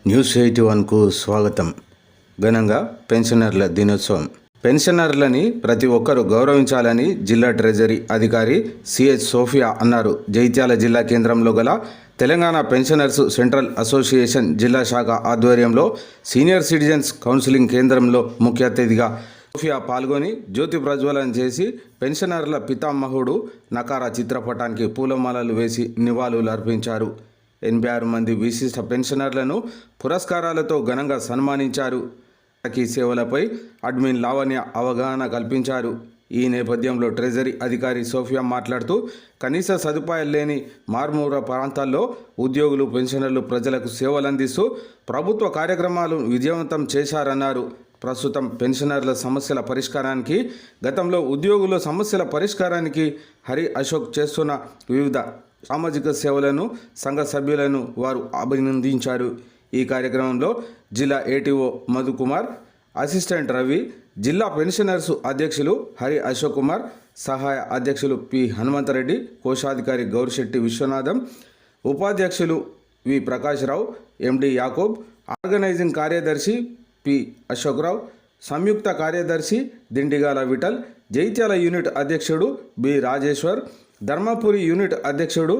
News 81కు స్వాగతం. ఘనంగా పెన్షనర్ల దినోత్సవం. పెన్షనర్లని ప్రతి ఒక్కరూ గౌరవించాలని జిల్లా ట్రెజరీ అధికారి సిహెచ్ సోఫియా అన్నారు. జగిత్యాల జిల్లా కేంద్రంలో గల తెలంగాణ పెన్షనర్స్ సెంట్రల్ అసోసియేషన్ జిల్లా శాఖ ఆధ్వర్యంలో సీనియర్ సిటిజన్స్ కౌన్సిలింగ్ కేంద్రంలో ముఖ్య అతిథిగా సోఫియా పాల్గొని జ్యోతి ప్రజ్వలన చేసి పెన్షనర్ల పితామహుడు నకారా చిత్రపటానికి పూలమాలలు వేసి నివాళులు అర్పించారు. 86 మంది విశిష్ట పెన్షనర్లను పురస్కారాలతో ఘనంగా సన్మానించారు. ఈ సేవలపై అడ్మిన్ లావణ్య అవగాహన కల్పించారు. ఈ నేపథ్యంలో ట్రెజరీ అధికారి సోఫియా మాట్లాడుతూ కనీస సదుపాయాలు లేని మారుమూల ప్రాంతాల్లో ఉద్యోగులు పెన్షనర్లు ప్రజలకు సేవలందిస్తూ ప్రభుత్వ కార్యక్రమాలు విజయవంతం చేశారన్నారు. ప్రస్తుతం పెన్షనర్ల సమస్యల పరిష్కారానికి, గతంలో ఉద్యోగుల సమస్యల పరిష్కారానికి హరి అశోక్ చేస్తున్న వివిధ సామాజిక సేవలను, సంఘ సభ్యులను వారు అభినందించారు. ఈ కార్యక్రమంలో జిల్లా ఏటీఓ మధుకుమార్, అసిస్టెంట్ రవి, జిల్లా పెన్షనర్స్ అధ్యక్షులు హరి అశోక్ కుమార్, సహాయ అధ్యక్షులు పి హనుమంతరెడ్డి, కోశాధికారి గౌరిశెట్టి విశ్వనాథం, ఉపాధ్యక్షులు వి ప్రకాశ్రావు, ఎండి యాకూబ్, ఆర్గనైజింగ్ కార్యదర్శి పి అశోక్రావు, సంయుక్త కార్యదర్శి దిండిగాల విఠల్, జైత్యాల యూనిట్ అధ్యక్షుడు బి రాజేశ్వర్, ధర్మపురి యూనిట్ అధ్యక్షుడు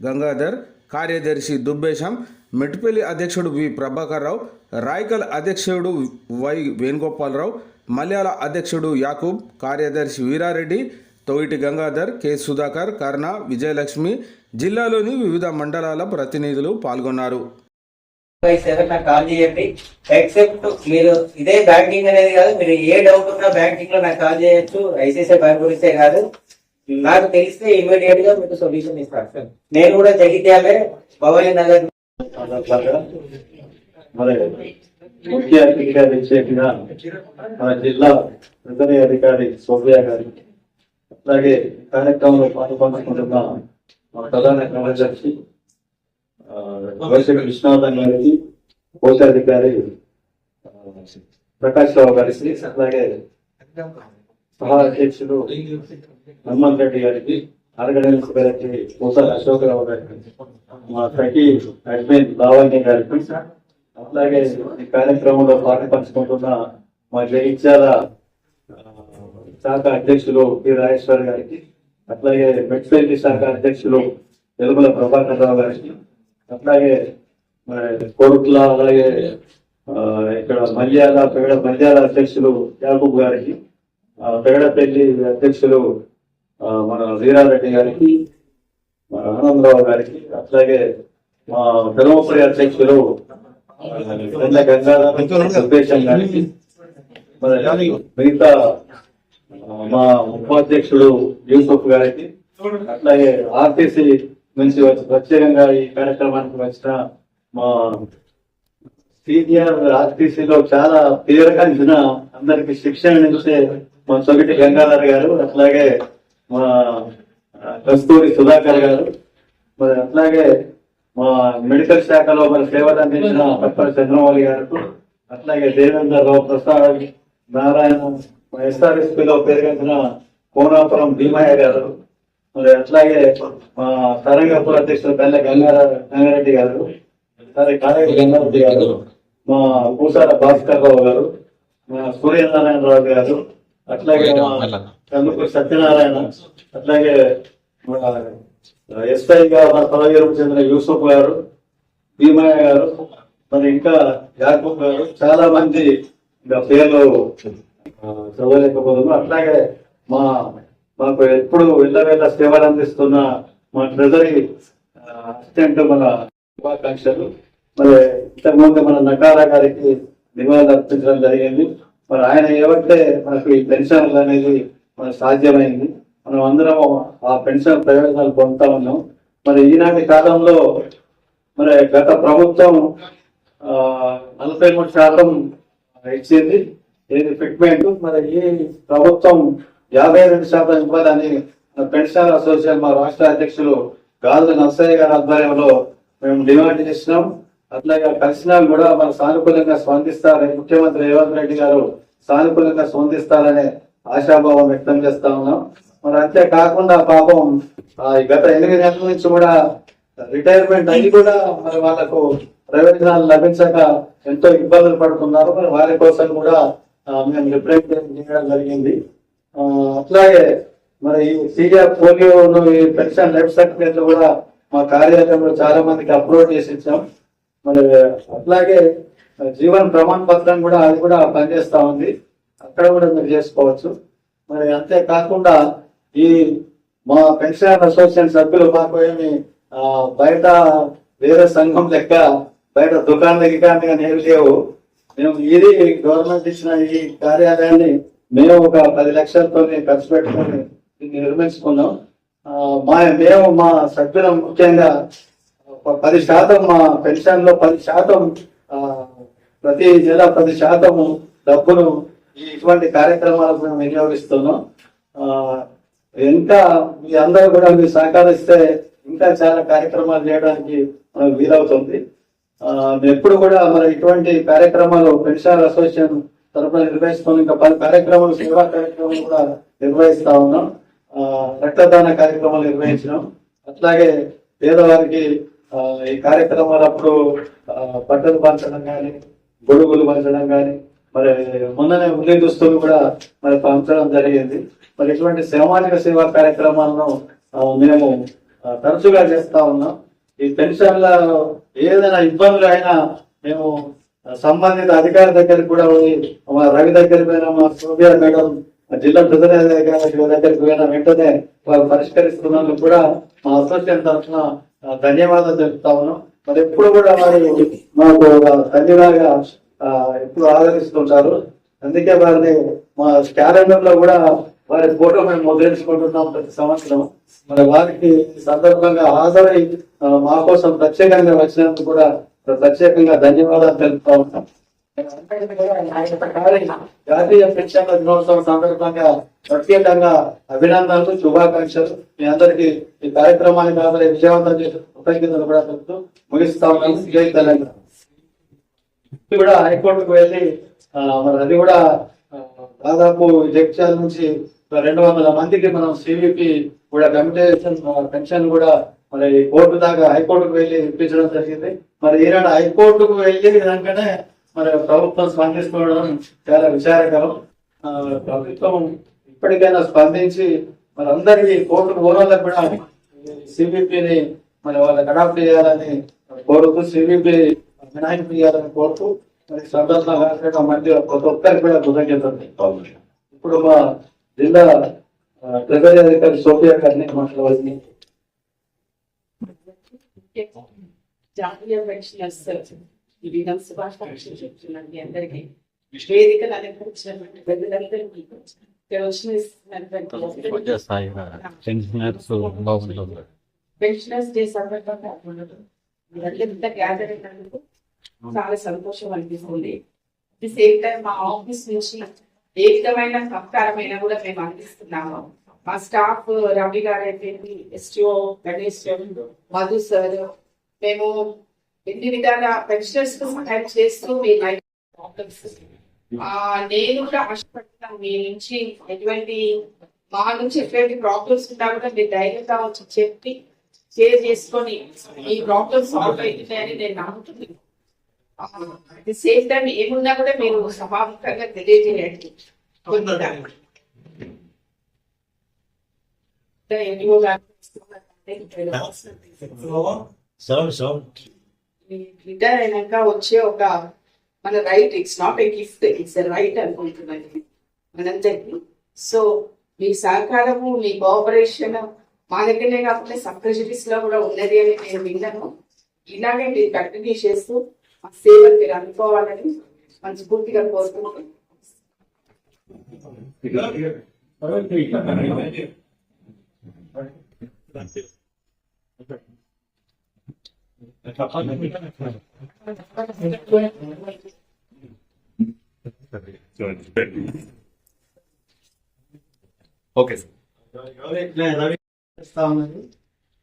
గంగాధర్, కార్యదర్శి దుబ్బేశం, మెట్పల్లి అధ్యక్షుడు వి ప్రభాకర్ రావు, రాయకల్ అధ్యక్షుడు వై వేణుగోపాలరావు, మల్యాల అధ్యక్షుడు యాకూబ్, కార్యదర్శి వీరారెడ్డి, తోయిటి గంగాధర్, కె సుధాకర్, కర్ణ, విజయలక్ష్మి, జిల్లాలోని వివిధ మండలాల ప్రతినిధులు పాల్గొన్నారు. కాల్ చేయండి. ఎక్సెప్ట్ మీరు ఇదే బ్యాంకింగ్ అనేది కాదు, మీరు ఏ డౌట్ ఉన్నా బ్యాంకింగ్ లో నాకు కాల్ చేయొచ్చు. ఐసిఐసిఐ బ్యాంక్ గురించే కాదు, నాకు తెలిస్తే ఇమీడియట్ గా మీకు సొల్యూషన్ ఇస్తాను. నేను కూడా జగిత్యాలే భవానీ నగర్ ముఖ్య అతిథిగా చేసిన మన జిల్లా ట్రెజరీ అధికారి సోఫియా గారికి, అలాగే కార్యక్రమంలో పాల్పంచుకుంటున్న మన ప్రధాన కార్యదర్శి విశ్వనాథన్ గారికి, కోశాధికారి ప్రకాష్ రావు గారికి, అలాగే సహా అధ్యక్షులు హనుమంత్ రెడ్డి గారికి, ఆర్గనైజింగ్ డైరెక్టర్ కోసారి అశోక్ రావు గారికి, మా సఖి అడ్మిన్ లావణ్య గారికి, అలాగే ఈ కార్యక్రమంలో పాల్పంచుకుంటున్న మా జగిత్యాల శాఖ అధ్యక్షులు పి రాజేశ్వర్ గారికి, అట్లాగే మెట్పల్లి శాఖ అధ్యక్షులు వెలుగుల ప్రభాకర్ రావు గారికి, అట్లాగే కోరుట్ల, అలాగే ఇక్కడ మల్యాల అధ్యక్షులు యాకూబ్ గారికి, పెగడపల్లి అధ్యక్షులు మన వీరారెడ్డి గారికి, మన ఆనందరావు గారికి, అట్లాగే మా ధర్మపురి అధ్యక్షులు గంగాధర్ గారికి, మిగతా మా ఉపాధ్యక్షుడు యూసుఫ్ గారికి, అట్లాగే ఆర్టీసీ నుంచి ప్రత్యేకంగా ఈ కార్యక్రమానికి వచ్చిన మా సీనియర్ ఆర్టీసీలో చాలా తీవ్రంగా అందరికి శిక్షణ ఇచ్చే మా సొగటి గంగాధర్ గారు, అట్లాగే మా కస్తూరి సుధాకర్ గారు, మరి అట్లాగే మా మెడికల్ శాఖలో మరి సేవలు అందించిన డాక్టర్ చంద్రమౌళి గారు, అట్లాగే దేవేందర్ రావు ప్రసాద్ నారాయణ, ఎస్ఆర్ఎస్పీలో పేరుగంచిన కోనాపురం భీమయ్య గారు, మరి అట్లాగే మా తరంగపూర్ అధ్యక్షులు బెల్ల గంగారెడ్డి గారు, గంగారెడ్డి గారు, మా పూసార భాస్కర్ రావు గారు, మా సూర్యనారాయణ రావు గారు, అట్లాగే మా కందుకూరి సత్యనారాయణ, అట్లాగే ఎస్ఐగా మన పదవీరకు చెందిన యూసుఫ్ గారు, భీమయ్య గారు, మరి ఇంకా యాకూబ్ గారు, చాలా మంది ఇంకా పేర్లు చదవలేకపోతున్నాం. అట్లాగే మాకు ఎప్పుడు వెళ్ళ సేవలు అందిస్తున్న మా ట్రెజరీ అసిస్టెంట్ మన శుభాకాంక్షలు. మరి ఇంతకుముందు మన నకారా గారికి నివాళులు అర్పించడం జరిగింది. మరి ఆయన ఏమంటే మనకు ఈ పెన్షన్లు అనేది మనకు సాధ్యమైంది. మనం అందరం ఆ పెన్షన్ ప్రయోజనాలు పొందుతా ఉన్నాం. మరి ఈనాటి కాలంలో మరి గత ప్రభుత్వం 43% ఇచ్చింది ఏది ఫిట్మెంట్, మరి ఈ ప్రభుత్వం 52% ఇవ్వాలని పెన్షన్ అసోసియేషన్ మా రాష్ట్ర అధ్యక్షులు గాజు నర్సయ్య గారి ఆధ్వర్యంలో మేము డిమాండ్ చేసినాం. అట్లాగే కలిసినా కూడా మన సానుకూలంగా స్పందిస్తారని ముఖ్యమంత్రి రేవంత్ రెడ్డి గారు సానుకూలంగా స్పందిస్తారనే ఆశాభావం వ్యక్తం చేస్తా ఉన్నాం. మరి అంతే కాకుండా పాపం గత 8 నెలల నుంచి కూడా రిటైర్మెంట్ అయ్యి కూడా మరి వాళ్ళకు ప్రయోజనాలు లభించక ఎంతో ఇబ్బందులు పడుతున్నారు. మరి వారి కోసం కూడా మేము రిప్రజెంటేషన్ చేయడం జరిగింది. అట్లాగే మరి ఈ సీరియల్ పోలియోను ఈ పెన్షన్ లైఫ్ సర్టిఫికేట్లు కూడా మా కార్యాలయంలో చాలా మందికి అప్లోడ్ చేసి ఇచ్చాం. మరి అట్లాగే జీవన ప్రమాణ పత్రం కూడా అది కూడా పనిచేస్తా ఉంది, అక్కడ కూడా మీరు చేసుకోవచ్చు. మరి అంతేకాకుండా ఈ మా పెన్షన్ అసోసియేషన్ సభ్యులు మాకు ఏమి బయట వేరే సంఘం లెక్క బయట దుకాణాలు ఏమి లేవు. మేము ఇది గవర్నమెంట్ ఇచ్చిన ఈ కార్యాలయాన్ని మేము ఒక 10 లక్షలతో ఖర్చు పెట్టుకొని నిర్మించుకున్నాం. మేము మా సభ్యులం ముఖ్యంగా 10% మా పెన్షన్ లో 10% ప్రతి నెల 10% డబ్బును ఇటువంటి కార్యక్రమాలకు మేము వినియోగిస్తున్నాం. ఇంకా మీ అందరూ కూడా మీరు సహకరిస్తే ఇంకా చాలా కార్యక్రమాలు చేయడానికి మనకు వీలవుతుంది. ఎప్పుడు కూడా మరి ఇటువంటి కార్యక్రమాలు పెన్షన్ అసోసియేషన్ తరఫున నిర్వహిస్తున్నాం. ఇంకా 10 కార్యక్రమాలు సేవా కార్యక్రమాలు కూడా నిర్వహిస్తా ఉన్నాం. రక్తదాన కార్యక్రమాలు నిర్వహించినాం. అట్లాగే పేదవారికి ఈ కార్యక్రమాలు అప్పుడు బట్టలు పంచడం కానీ, గొడుగులు పంచడం కానీ, మరి మొన్ననే ఉల్లి దుస్తులు కూడా మరి పంచడం జరిగింది. మరి ఇటువంటి సామాజిక సేవా కార్యక్రమాలను మేము తరచుగా చేస్తా ఉన్నాం. ఈ పెన్షన్ల ఏదైనా ఇబ్బందులు అయినా మేము సంబంధిత అధికారి దగ్గరికి కూడా మా రవి దగ్గరికి పోయినా, మా సోఫియా మేడం జిల్లా ప్రెసిడెంట్ దగ్గరికి పోయినా వెంటనే వారు పరిష్కరిస్తున్నందుకు కూడా మా అసోసియేషన్ తరఫున ధన్యవాదాలు తెలుపుతా ఉన్నాం. మరి ఎప్పుడు కూడా వారు మాకు తల్లిలాగా ఎప్పుడు ఆదరిస్తుంటారు. అందుకే వారిని మా క్యాలెండర్ లో కూడా వారి ఫోటో మేము ముద్రించుకుంటున్నాం ప్రతి సంవత్సరం. మరి వారికి సందర్భంగా హాజరై మా కోసం ప్రత్యేకంగా వచ్చినందుకు కూడా ప్రత్యేకంగా ధన్యవాదాలు తెలుపుతా ఉన్నాం. జాతీయ పెన్షన్ల దినోత్సవం సందర్భంగా ప్రత్యేకంగా అభినందనలు, శుభాకాంక్షలు. మీ అందరికీ ఈ కార్యక్రమానికి హాజరై విజయవంతం చేసే కృతజ్ఞతలు కూడా తెలుపుతూ ముగిస్తా ఉన్నాం. జై తెలంగాణ. కూడా హైకోర్టుకు వెళ్ళి మరి అది కూడా దాదాపు జడ్జిల నుంచి 200 మందికి మనం సివిపి కూడా కమిటేషన్ పెన్షన్ కూడా మరి కోర్టు దాకా హైకోర్టుకు వెళ్ళి ఇప్పించడం జరిగింది. మరి ఈనాడు హైకోర్టుకు వెళ్ళి విధంగానే మరి ప్రభుత్వం స్పందించుకోవడం చాలా విచారకరం. ప్రభుత్వం ఇప్పటికైనా స్పందించి మరి అందరికీ కోర్టుకు పోవాలని కూడా సివిపిని మరి వాళ్ళకి అడాప్ట్ చేయాలని కోరుతూ, సివిపి మినహాయింపు చేయాలని కోరుతూ మరి సందర్భంగా మధ్య ప్రతి ఒక్కరికి కూడా కృతజ్ఞతలు. ఇప్పుడు మా జిల్లా ట్రెజరీ అధికారి సోఫియా గారిని మాట్లాడవలసింది. జాతీయ పెన్షనర్స్ విధం శుభాకాంక్షలు చెప్తున్నాను మీ అందరికీ. వేదికలు అలంకరించినటువంటి పెద్దలందరికీ పెన్షనర్స్ డే సందర్భంగా మీరంతా గ్యాదర్ అయినందుకు చాలా సంతోషం అనిపిస్తుంది. ది సేమ్ టైం మా ఆఫీస్ నుంచి ఏ విధమైన సహకారమైనా కూడా మేము అందిస్తున్నాము. మా స్టాఫ్ రవి గారు అయితే, ఎస్టీఓ గణేష్, మధు సార్, మేము ఎన్ని విధాల పెన్షనర్స్ కు సహాయం చేస్తూ మీ లైఫ్ ప్రాబ్లమ్స్ నేను కూడా ఆశపడుతున్నాను. మీ నుంచి మా నుంచి ఎటువంటి ప్రాబ్లమ్స్ ఉన్నా కూడా మీరు ధైర్యంగా వచ్చి చెప్పి షేర్ చేసుకొని ఈ ప్రాబ్లమ్స్ సాల్వ్ అవుతున్నాయని నేను నమ్ముతున్నాను. అట్ ది సేమ్ టైం ఏమున్నా కూడా మీరు సమావేశంగా తెలియజేయండి. రిటైర్ అయినాక వచ్చే ఒక మన right, it's not a gift, it's a right అనుకుంటున్నాను మనందరికీ. సో మీ సహకారము, మీ కోఆపరేషన్ మా దగ్గరనే కాకుండా సబ్ ట్రెజరీస్ లో కూడా ఉన్నది అని నేను విన్నాను. ఇలాగే మీరు కంటిన్యూ చేస్తూ ఆ సేవలు మీరు అనుకోవాలని మనస్ఫూర్తిగా కోరుకుంటున్నాను. ఓకే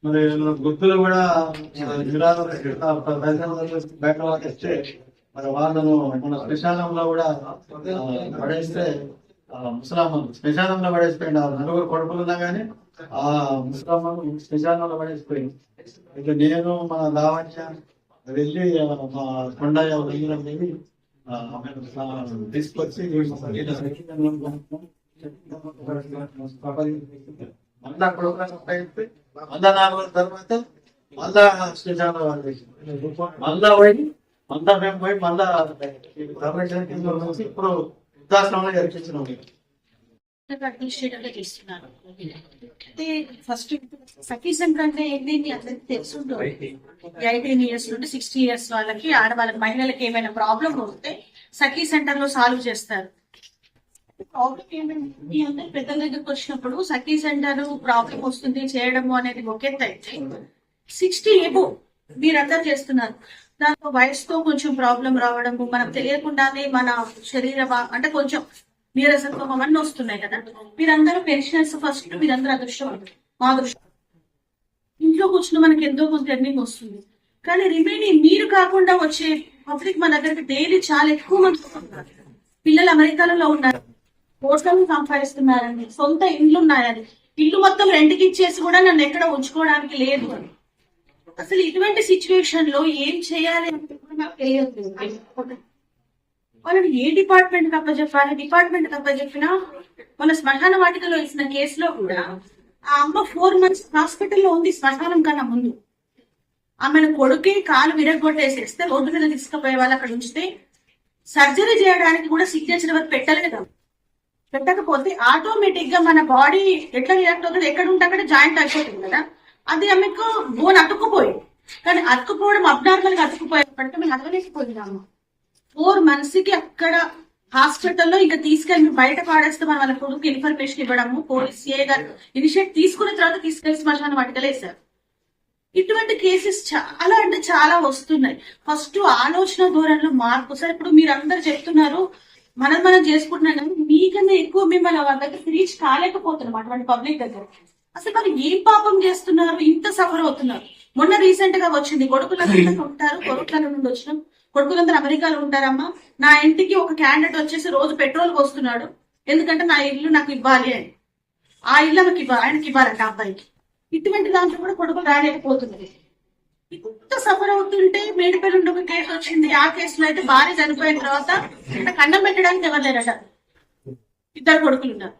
మరి గుర్తులు కూడా బయట ఇస్తే మరి వాళ్ళను మన శ్మశానంలో కూడా పడేస్తే ముసలామ్మను శ్మశానంలో పడేసిపోయింది. 9 కొడుకులు ఉన్నా కానీ ఆ ముసలామ్మను శ్మశానంలో పడేసిపోయింది. ఇట్లా నేను మన లావణ్య వెళ్ళి మా కొండయ్య వెళ్ళి తీసుకొచ్చి మళ్ళా ప్రోగ్రామ్ అయిపోయి మళ్ళా 4 రోజుల తర్వాత మళ్ళా శ్రీశాల మళ్ళా పోయి మేము పోయి మళ్ళా ఇప్పుడు వృద్ధాశ్రమంలో జరిపించినాం. చేస్తున్నారు అయితే ఫస్ట్ సఖీ సెంటర్ అంటే ఏంటి మీ అందరికి తెలుసుంటుంది. 18 years నుండి 60 years వాళ్ళకి ఆడవాళ్ళకి మహిళలకి ఏమైనా ప్రాబ్లం వస్తే సఖీ సెంటర్ లో సాల్వ్ చేస్తారు. ప్రాబ్లం ఏమైనా మీ అందరు పెద్దల దగ్గరకు వచ్చినప్పుడు సఖీ సెంటర్ ప్రాబ్లం వస్తుంది చేయడము అనేది ఒకెత్త అయితే 60 ఎబో మీరందరూ చేస్తున్నారు. దాంతో వయసుతో కొంచెం ప్రాబ్లం రావడము మనకు తెలియకుండానే మన శరీరం అంటే కొంచెం నీరసత్వం అవన్నీ వస్తున్నాయి కదా. మీరందరూ పెన్షనర్స్ ఫస్ట్ మీరందరూ అదృష్టం మా అదృష్టం. ఇంట్లో కూర్చుని మనకి ఎంతో కొంత ఎర్నింగ్ వస్తుంది. కానీ రిమైనింగ్ మీరు కాకుండా వచ్చే పబ్లిక్ మన దగ్గరికి డైలీ చాలా ఎక్కువ మంది వస్తున్నారు. పిల్లలు అమెరికాలలో ఉన్నారు, కోట్లను సంపాదిస్తున్నారని, సొంత ఇండ్లు ఉన్నాయని, ఇల్లు మొత్తం రెంట్కి ఇచ్చేసి కూడా నన్ను ఎక్కడ ఉంచుకోవడానికి లేదు అని. అసలు ఇటువంటి సిచ్యువేషన్ లో ఏం చేయాలి అంటే కూడా నాకు తెలియదు. వాళ్ళని ఏ డిపార్ట్మెంట్ అప్పచెప్పాలి, డిపార్ట్మెంట్ అప్పచెప్పినా మన శ్మశాన వాటికలో ఇచ్చిన కేసులో కూడా ఆ అమ్మ 4 months హాస్పిటల్లో ఉంది శ్మశానం కన్నా ముందు. ఆమెను కొడుకే కాలు విరగొట్టేసేస్తే రోడ్డు మీద తీసుకుపోయే వాళ్ళు అక్కడ ఉంచితే సర్జరీ చేయడానికి కూడా సిగ్నేచర్ వరకు పెట్టలేదు. పెట్టకపోతే ఆటోమేటిక్ గా మన బాడీ ఎట్లా రియాక్ట్ అవుతుంది, ఎక్కడ ఉంటే అక్కడ జాయింట్ అయిపోతుంది కదా. అది ఆమెకు బోన్ అతుక్కుపోయింది. కానీ అతుక్కుపోవడం అబ్నార్మల్ గా అతుక్కుపోయేటప్పటికీ మేము అతలేకపోయినాము. 4 months కి అక్కడ హాస్పిటల్లో ఇంకా తీసుకెళ్ళి బయట పాడేస్తే మనం వాళ్ళ కొడుకు ఇన్ఫర్మేషన్ ఇవ్వడము, పోలీస్ సిఐ గారు ఇనిషియేట్ తీసుకున్న తర్వాత తీసుకెళ్లి శ్మశాన వాటికలేసారు. ఇటువంటి కేసెస్ చాలా అంటే చాలా వస్తున్నాయి. ఫస్ట్ ఆలోచన ధోరణిలో మార్పు. సార్ ఇప్పుడు మీరు అందరు చెప్తున్నారు మనం చేసుకుంటున్నాం, కానీ మీకన్నా ఎక్కువ మిమ్మల్ని వాళ్ళ దగ్గర రీచ్ కాలేకపోతున్నాం అటువంటి పబ్లిక్ దగ్గర. అసలు మరి ఏం పాపం చేస్తున్నారు, ఇంత సఫర్ అవుతున్నారు. మొన్న రీసెంట్ గా వచ్చింది కొడుకులందరూ ఉంటారు, కొడుకుల నుండి వచ్చినాం, కొడుకులందరూ అమెరికాలో ఉంటారమ్మా. నా ఇంటికి ఒక క్యాండిడేట్ వచ్చేసి రోజు పెట్రోల్ పోస్తున్నాడు, ఎందుకంటే నా ఇల్లు నాకు ఇవ్వాలి అని. ఆ ఇల్లు ఆమెకి ఇవ్వాలి, ఆయనకి ఇవ్వాలంట అబ్బాయికి. ఇటువంటి దాంట్లో కూడా కొడుకులు రాలేకపోతున్నది. ఇంత సఫర్ అవుతుంటే మేడిపల్లి నుండి ఒక కేసు వచ్చింది. ఆ కేసులో అయితే భార్య చనిపోయిన తర్వాత కన్నం పెట్టడానికి ఎవరు లేరట, 2 కొడుకులు ఉన్నారు.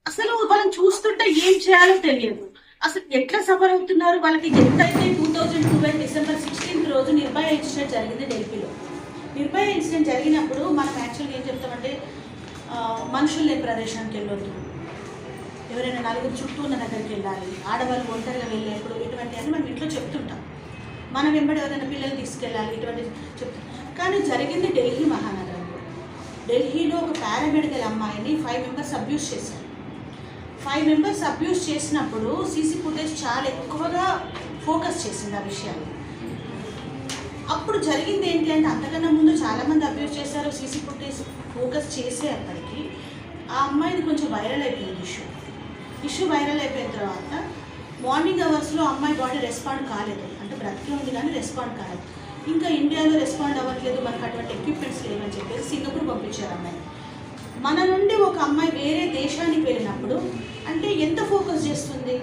అసలు వాళ్ళని చూస్తుంటే ఏం చేయాలో తెలియదు. అసలు ఎట్లా సఫర్ అవుతున్నారు. వాళ్ళకి ఎంతైతే 2012 December 16th రోజు నిర్భయ ఇన్సిడెంట్ జరిగింది ఢిల్లీలో. నిర్భయ ఇన్సిడెంట్ జరిగినప్పుడు మనం యాక్చువల్గా ఏం చెప్తామంటే మనుషులు లేని ప్రదేశానికి వెళ్ళొద్దు, ఎవరైనా 4 చుట్టూ ఉన్న దగ్గరికి వెళ్ళాలి, ఆడవాళ్ళు ఒంటరిగా వెళ్ళేప్పుడు ఇటువంటి అన్ని మనం ఇంట్లో చెప్తుంటాం. మనం వెంబడి ఎవరైనా పిల్లలు తీసుకెళ్ళాలి ఇటువంటి చెప్తాం. కానీ జరిగింది ఢిల్లీ మహానగరంలో. ఢిల్లీలో ఒక పారామెడికల్ అమ్మాయిని 5 members అబ్యూస్ చేశారు. 5 members అబ్యూస్ చేసినప్పుడు సీసీ ఫుటేజ్ చాలా ఎక్కువగా ఫోకస్ చేసింది ఆ విషయాన్ని. అప్పుడు జరిగింది ఏంటి అంటే అంతకన్నా ముందు చాలా మంది అబ్యూస్ చేశారు. సీసీ ఫుటేజ్ ఫోకస్ చేసేప్పటికీ ఆ అమ్మాయిది కొంచెం వైరల్ అయిపోయింది ఇష్యూ వైరల్ అయిపోయిన తర్వాత మార్నింగ్ అవర్స్లో అమ్మాయి బాడీ రెస్పాండ్ కాలేదు. అంటే బ్రతికి ఉంది కానీ రెస్పాండ్ కాలేదు. ఇంకా ఇండియాలో రెస్పాండ్ అవ్వట్లేదు, మనకు అటువంటి ఎక్విప్మెంట్స్ లేవని చెప్పేసి సింగపూర్ పంపించారు అమ్మాయి. మన నుండి ఒక అమ్మాయి వేరే దేశానికి వెళ్ళినప్పుడు అంటే ఎంత ఫోకస్ చేస్తుంది,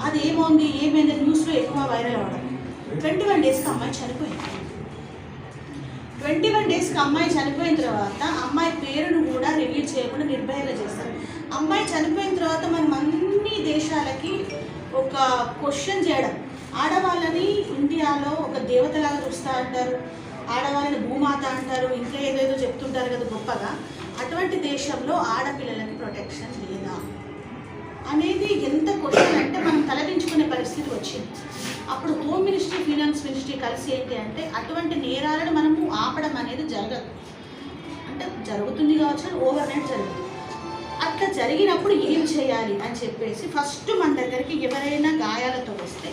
అది ఏమైంది న్యూస్లో ఎక్కువ వైరల్ అవ్వడం. 21 daysకి అమ్మాయి చనిపోయింది. 21 daysకి అమ్మాయి చనిపోయిన తర్వాత అమ్మాయి పేరును కూడా రివీల్ చేయకుండా నిర్భయంగా చేస్తారు. అమ్మాయి చనిపోయిన తర్వాత మనం అన్ని దేశాలకి ఒక క్వశ్చన్ చేయడం, ఆడవాళ్ళని ఇండియాలో ఒక దేవతలాగా చూస్తూ అంటారు, ఆడవాళ్ళని భూమాత అంటారు, ఇంకా ఏదేదో చెప్తుంటారు కదా గొప్పగా. అటువంటి దేశంలో ఆడపిల్లలకి ప్రొటెక్షన్ లేదా అనేది ఎంత క్వశ్చన్ అంటే మనం తలదించుకునే పరిస్థితి వచ్చింది. అప్పుడు హోమ్ మినిస్ట్రీ, ఫైనాన్స్ మినిస్ట్రీ కలిసి ఏంటి అంటే అటువంటి నేరాలను మనము ఆపడం అనేది జరగదు, అంటే జరుగుతుంది కావచ్చు ఓవర్ నైట్ జరుగుతుంది. అట్లా జరిగినప్పుడు ఏం చేయాలి అని చెప్పేసి ఫస్ట్ మన దగ్గరికి ఎవరైనా గాయాలతో వస్తే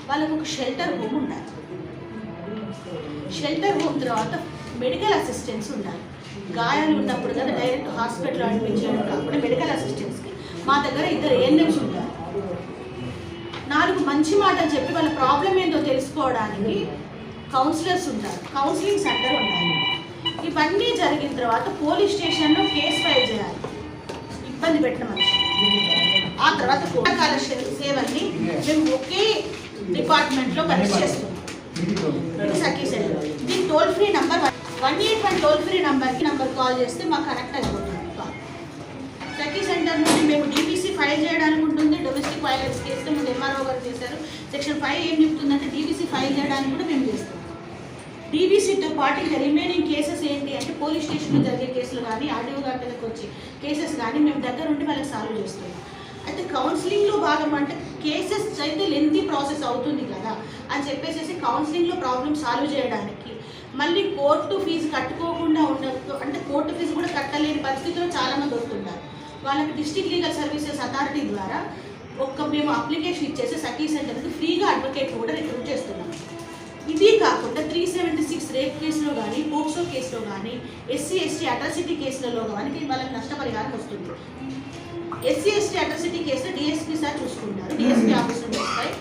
వాళ్ళకు ఒక షెల్టర్ హోమ్ ఉండాలి. షెల్టర్ హోమ్ తర్వాత మెడికల్ అసిస్టెన్స్ ఉండాలి. గాయాలు ఉన్నప్పుడు కదా డైరెక్ట్ హాస్పిటల్ అడ్మిట్ చేయడం కాకుండా మెడికల్ అసిస్టెన్స్కి మా దగ్గర 2 ANMs ఉంటారు. 4 మంచి మాటలు చెప్పి వాళ్ళ ప్రాబ్లం ఏంటో తెలుసుకోవడానికి కౌన్సిలర్స్ ఉంటారు, కౌన్సిలింగ్ సెంటర్ ఉండాలి. ఇవన్నీ జరిగిన తర్వాత పోలీస్ స్టేషన్లో కేసు ఫైల్ చేయాలి ఇబ్బంది పెట్టిన మనిషి. ఆ తర్వాత పూర్వకాల సేవల్ని మేము ఒకే డిపార్ట్మెంట్లో పనిచేస్తున్నాం. ఇది సఖీ సెంటర్. దీని toll free number 181 toll free number call చేస్తే మాకు కనెక్ట్ అయిపోతుంది. సఖీ సెంటర్ నుండి మేము డీబీసీ ఫైల్ చేయడానికి ఉంటుంది. డొమెస్టిక్ వైలెన్స్ కేసులో ముందు ఎంఆర్ఓ గారు చేశారు. సెక్షన్ 5 ఏం చెప్తుందంటే డీబీసీ ఫైల్ చేయడానికి కూడా మేము చేస్తాం. డీబీసీతో పాటు ఇంకా రిమైనింగ్ కేసెస్ ఏంటి అంటే పోలీస్ స్టేషన్లో జరిగే కేసులు కానీ ఆర్డీఓ గారి దగ్గరకు వచ్చి కేసెస్ కానీ మేము దగ్గర ఉండి వాళ్ళకి సాల్వ్ చేస్తున్నాం. అయితే కౌన్సిలింగ్లో భాగం అంటే కేసెస్ అయితే లెంతీ ప్రాసెస్ అవుతుంది కదా అని చెప్పేసి కౌన్సిలింగ్లో ప్రాబ్లమ్ సాల్వ్ చేయడానికి మళ్ళీ కోర్టు ఫీజు కట్టుకోకుండా ఉండదు. అంటే కోర్టు ఫీజు కూడా కట్టలేని పరిస్థితిలో చాలామంది వస్తుంటారు. వాళ్ళకి డిస్ట్రిక్ట్ లీగల్ సర్వీసెస్ అథారిటీ ద్వారా మేము అప్లికేషన్ ఇచ్చేసి సఖీ సెంటర్కి ఫ్రీగా అడ్వకేట్ కూడా రిక్రూట్ చేస్తున్నాం. ఇది కాకుండా 376 రేప్ కేసులో కానీ పోక్సో కేసులో కానీ SC/ST అట్రాసిటీ కేసులలో కానీ వాళ్ళకి నష్టపరిహారం వస్తుంది. SC/ST అట్రాసిటీ కేసులో DSP సార్ చూసుకుంటారు. DSP ఆఫీస్ నుండి వస్తాయి.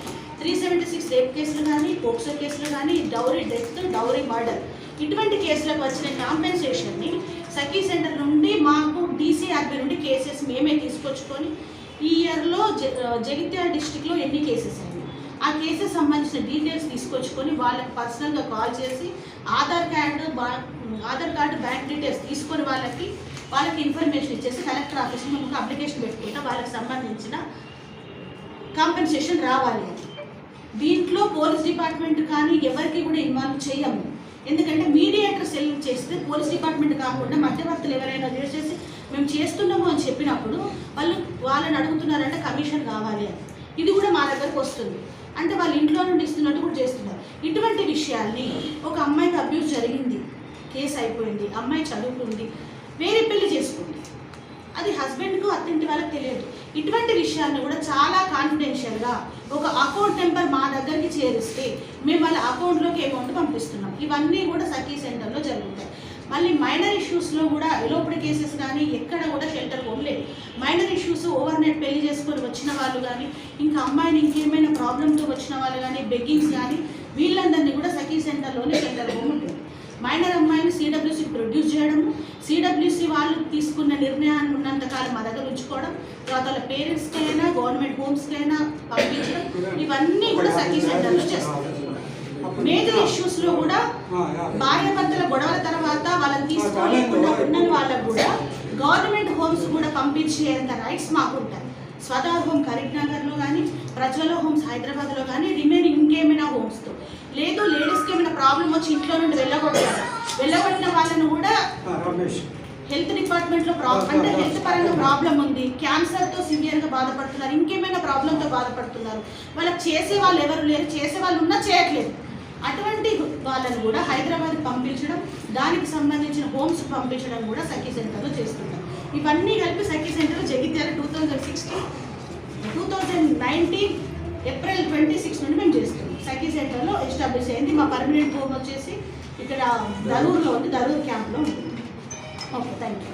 376 రేప్ కేసులు కానీ పోక్సో కేసులు కానీ డౌరీ డెత్ డౌరీ మర్డర్ ఇటువంటి కేసులకు వచ్చిన కాంపెన్సేషన్ని సఖీ సెంటర్ నుండి మాకు DCRB నుండి కేసెస్ మేమే తీసుకొచ్చుకొని ఈ ఇయర్లో జగిత్యాల డిస్టిక్లో ఎన్ని కేసెస్ అయ్యాయి ఆ కేసెస్ సంబంధించిన డీటెయిల్స్ తీసుకొచ్చుకొని వాళ్ళకి పర్సనల్గా కాల్ చేసి ఆధార్ కార్డు బ్యాంక్ డీటెయిల్స్ తీసుకొని వాళ్ళకి ఇన్ఫర్మేషన్ ఇచ్చేసి కలెక్టర్ ఆఫీస్లో మేము అప్లికేషన్ పెట్టుకుంటాం. వాళ్ళకి సంబంధించిన కాంపెన్సేషన్ రావాలి. దీంట్లో పోలీస్ డిపార్ట్మెంట్ కానీ ఎవరికి కూడా ఇన్వాల్వ్ చేయము. ఎందుకంటే మీడియేటర్ సెల్ చేస్తే పోలీస్ డిపార్ట్మెంట్ కాకుండా మధ్యవర్తులు ఎవరైనా చేసేసి మేము చేస్తున్నాము అని చెప్పినప్పుడు వాళ్ళని అడుగుతున్నారంటే కమిషన్ కావాలి అని. ఇది కూడా మా దగ్గరకు వస్తుంది. అంటే వాళ్ళ ఇంట్లో నుండి ఇస్తున్నట్టు కూడా చేస్తున్నారు. ఇటువంటి విషయాల్ని ఒక అమ్మాయికి అబ్యూస్ జరిగింది, కేసు అయిపోయింది, అమ్మాయి చదువుకుంది, వేరే పెళ్లి చేసుకుంది, అది హస్బెండ్కు అత్తింటి వాళ్ళకి తెలియదు. ఇటువంటి విషయాన్ని కూడా చాలా కాన్ఫిడెన్షియల్గా ఒక అకౌంట్ నెంబర్ మా దగ్గరికి చేరిస్తే మేము వాళ్ళ అకౌంట్లోకి అమౌంట్ పంపిస్తున్నాం. ఇవన్నీ కూడా సఖీ సెంటర్లో జరుగుతాయి. మళ్ళీ మైనర్ ఇష్యూస్లో కూడా ఎలోపడి కేసెస్ కానీ ఎక్కడ కూడా షెల్టర్ ఉండలేదు. మైనర్ ఇష్యూస్ ఓవర్ నైట్ పెళ్లి చేసుకొని వచ్చిన వాళ్ళు కానీ ఇంకా అమ్మాయిని ఇంకేమైనా ప్రాబ్లంతో వచ్చిన వాళ్ళు కానీ బెగ్గింగ్స్ కానీ వీళ్ళందరినీ కూడా సఖీ సెంటర్లోనే షెల్టర్ హోమ్ ఉంటుంది. మైనర్ అమ్మాయిని CWC ప్రొడ్యూస్ చేయడము, CWC వాళ్ళు తీసుకున్న నిర్ణయాన్ని ఉన్నంతకాలం మా దగ్గర ఉంచుకోవడం, తర్వాత వాళ్ళ పేరెంట్స్కి అయినా గవర్నమెంట్ హోమ్స్కి అయినా పంపించడం, ఇవన్నీ కూడా సఖీ సెంటర్లో చేస్తాం. మేజర్ ఇష్యూస్లో కూడా భార్యాభర్తల గొడవల తర్వాత వాళ్ళని తీసుకోలేకుండా ఉన్న వాళ్ళకు కూడా గవర్నమెంట్ హోమ్స్ కూడా పంపించేంత రైట్స్ మాకు ఉంటాయి. స్వదా హోమ్ కరీంనగర్లో కానీ ప్రజ్వల హోమ్స్ హైదరాబాద్లో కానీ రిమైనింగ్ ఇంకేమైనా హోమ్స్తో లేదు లేడీస్కి ఏమైనా ప్రాబ్లం వచ్చి ఇంట్లో నుండి వెళ్ళగొట్టిన వాళ్ళను కూడా హెల్త్ డిపార్ట్మెంట్లో అంటే హెల్త్ పరంగా ప్రాబ్లం ఉంది, క్యాన్సర్తో సివియర్గా బాధపడుతున్నారు, ఇంకేమైనా ప్రాబ్లంతో బాధపడుతున్నారు, వాళ్ళకి చేసే వాళ్ళు ఎవరు లేరు, చేసే వాళ్ళు ఉన్నా చేయట్లేదు, అటువంటి వాళ్ళని కూడా హైదరాబాద్ పంపించడం, దానికి సంబంధించిన హోమ్స్ పంపించడం కూడా సఖీ సెంటర్లో చేస్తుంటాం. ఇవన్నీ కలిపి సఖీ సెంటర్ జగిత్యాల 2019 ఏప్రిల్ 26 నుండి మేము చేస్తున్నాం. సఖీ సెంటర్లో ఎస్టాబ్లిష్ అయింది. మా పర్మనెంట్ హోమ్ వచ్చేసి ఇక్కడ దరూర్లో ఉంది, దరూర్ క్యాంప్లో ఉంటుంది. Okay, thank you.